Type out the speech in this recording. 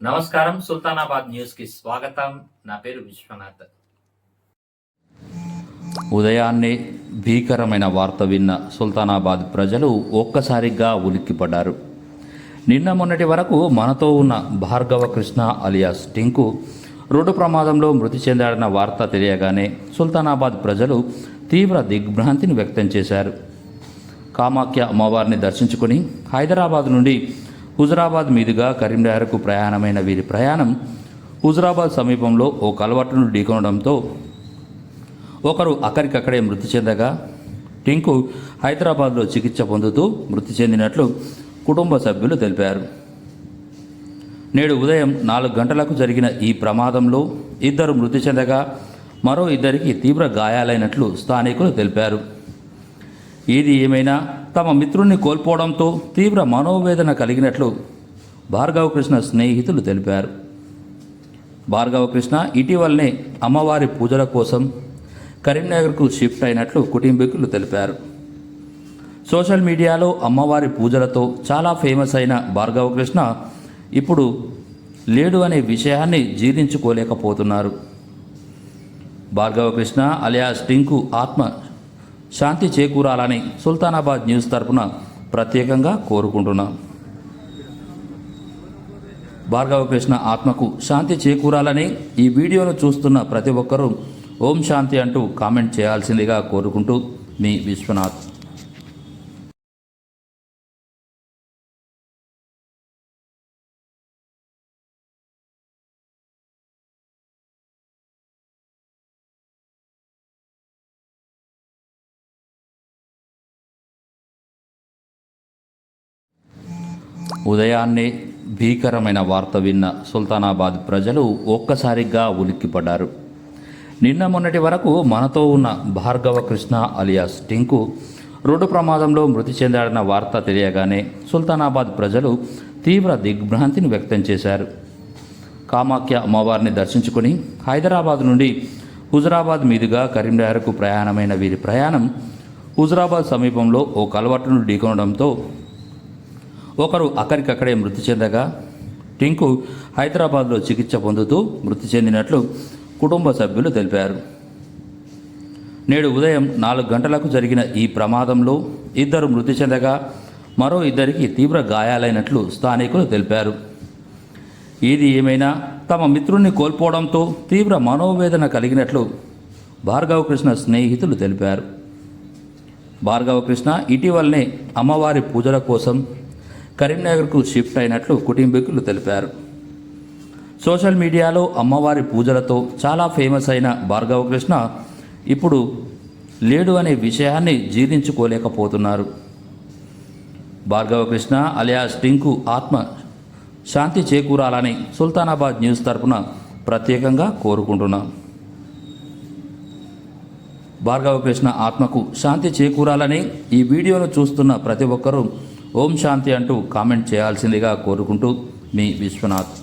నమస్కారం, సుల్తానాబాద్ న్యూస్ కి స్వాగతం. నా పేరు విశ్వనాథ్. ఉదయాన్నే భీకరమైన వార్త విన్న సుల్తానాబాద్ ప్రజలు ఒక్కసారిగా ఉలిక్కిపడ్డారు. నిన్న మొన్నటి వరకు మనతో ఉన్న భార్గవ కృష్ణ అలియాస్ టింకు రోడ్డు ప్రమాదంలో మృతి చెందాడన్న వార్త తెలియగానే సుల్తానాబాద్ ప్రజలు తీవ్ర దిగ్భ్రాంతిని వ్యక్తం చేశారు. కామాఖ్య అమ్మవారిని దర్శించుకుని హైదరాబాద్ నుండి హుజురాబాద్ మీదుగా కరీంనగర్కు ప్రయాణమైన వీరి ప్రయాణం హుజురాబాద్ సమీపంలో ఓ కలవట్టును ఢీకొనడంతో ఒకరు అక్కడికక్కడే మృతి చెందగా టింకు హైదరాబాద్లో చికిత్స పొందుతూ మృతి చెందినట్లు కుటుంబ సభ్యులు తెలిపారు. నేడు ఉదయం 4 గంటలకు జరిగిన ఈ ప్రమాదంలో 2 మృతి చెందగా మరో 2కి తీవ్ర గాయాలైనట్లు స్థానికులు తెలిపారు. ఏది ఏమైనా తమ మిత్రుణ్ణి కోల్పోవడంతో తీవ్ర మనోవేదన కలిగినట్లు భార్గవ కృష్ణ స్నేహితులు తెలిపారు. భార్గవ కృష్ణ ఇటీవలనే అమ్మవారి పూజల కోసం కరీంనగర్కు షిఫ్ట్ అయినట్లు కుటుంబీకులు తెలిపారు. సోషల్ మీడియాలో అమ్మవారి పూజలతో చాలా ఫేమస్ అయిన భార్గవ కృష్ణ ఇప్పుడు లేడు అనే విషయాన్ని జీర్ణించుకోలేకపోతున్నారు. భార్గవ కృష్ణ అలియాస్ టింకు ఆత్మ శాంతి చేకూరాలని సుల్తానాబాద్ న్యూస్ తరపున ప్రత్యేకంగా కోరుకుంటున్నాం. భార్గవ కృష్ణ ఆత్మకు శాంతి చేకూరాలని ఈ వీడియోను చూస్తున్న ప్రతి ఒక్కరూ ఓం శాంతి అంటూ కామెంట్ చేయాల్సిందిగా కోరుకుంటూ మీ విశ్వనాథ్. ఉదయాన్నే భీకరమైన వార్త విన్న సుల్తానాబాద్ ప్రజలు ఒక్కసారిగా ఉలిక్కిపడ్డారు. నిన్న మొన్నటి వరకు మనతో ఉన్న భార్గవ కృష్ణ అలియాస్ టింకు రోడ్డు ప్రమాదంలో మృతి చెందాడన్న వార్త తెలియగానే సుల్తానాబాద్ ప్రజలు తీవ్ర దిగ్భ్రాంతిని వ్యక్తం చేశారు. కామాఖ్య అమ్మవారిని దర్శించుకుని హైదరాబాద్ నుండి హుజురాబాద్ మీదుగా కరీంనగర్కు ప్రయాణమైన వీరి ప్రయాణం హుజురాబాద్ సమీపంలో ఓ కలవట్టును ఢీకొనడంతో ఒకరు అక్కడికక్కడే మృతి చెందగా టింకు హైదరాబాద్లో చికిత్స పొందుతూ మృతి చెందినట్లు కుటుంబ సభ్యులు తెలిపారు. నేడు ఉదయం 4 గంటలకు జరిగిన ఈ ప్రమాదంలో 2 మృతి చెందగా మరో 2కి తీవ్ర గాయాలైనట్లు స్థానికులు తెలిపారు. ఏది ఏమైనా తమ మిత్రుణ్ణి కోల్పోవడంతో తీవ్ర మనోవేదన కలిగినట్లు భార్గవ కృష్ణ స్నేహితులు తెలిపారు. భార్గవ కృష్ణ ఇటీవలనే అమ్మవారి పూజల కోసం కరీంనగర్కు షిఫ్ట్ అయినట్లు కుటుంబీకులు తెలిపారు. సోషల్ మీడియాలో అమ్మవారి పూజలతో చాలా ఫేమస్ అయిన భార్గవ కృష్ణ ఇప్పుడు లేడు అనే విషయాన్ని జీర్ణించుకోలేకపోతున్నారు. భార్గవ కృష్ణ అలియాస్ టింకు ఆత్మ శాంతి చేకూరాలని సుల్తానాబాద్ న్యూస్ తరపున ప్రత్యేకంగా కోరుకుంటున్నాం. భార్గవ కృష్ణ ఆత్మకు శాంతి చేకూరాలని ఈ వీడియోను చూస్తున్న ప్రతి ఒక్కరూ ఓం శాంతి అంటూ కామెంట్ చేయాల్సిందిగా కోరుకుంటూ మీ విశ్వనాథ్.